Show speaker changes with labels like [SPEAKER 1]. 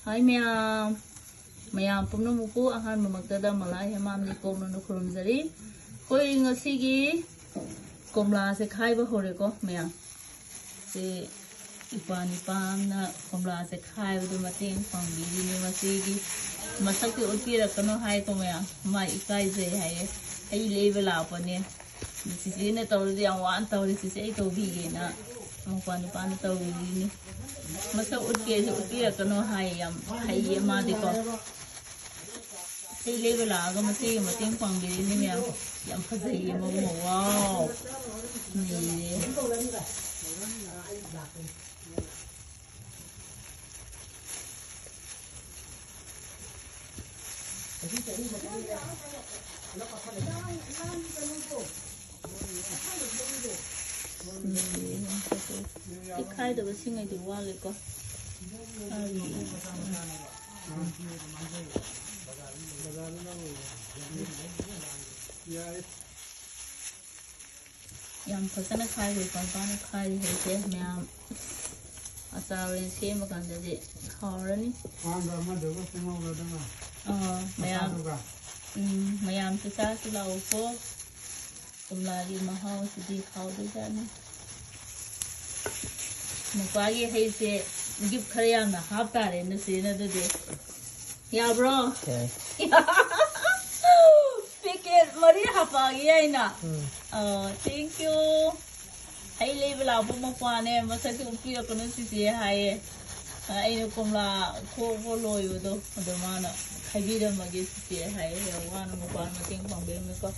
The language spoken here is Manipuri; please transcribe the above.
[SPEAKER 1] Hi ma'am. Mayam pumnamuku ahan mamagdada malay hamam ni komno kurumzari. Koi ngasigi komla se khaiba horeko ma'am. Se ipan na komla se khaiba du mating pangbili ni masigi masakti utira kano hai ko ma'am. Mai ikai je hai ai lebe la pa ne. Sisi ne tawri yang wan tawri sisi ai to bi na. Mapani pan tawri ni. Masa utira kano hai yam hai ma de ko. Hey, level laga masih mating panggil ini yang fazai mau wow ni ikai dah bersih ngai tu wal ko yang pasal nak khai hutan pan khai hai ma'am asarin sih makan jadi khawar ni ma'am susah sulau ko kumlari mahal sedih kau tu jadi mukanya hai se gift kaya na hafta re na sih na tu deh ya bro Pikir mari hapa gaya ina. Thank you. Hai level abu mapane masa tu kira kena sisi hai. Ini kumla ko loyo do. Ada mana? Hai bida magi sisi hai. Yang mana mapane mating pangbil mereka.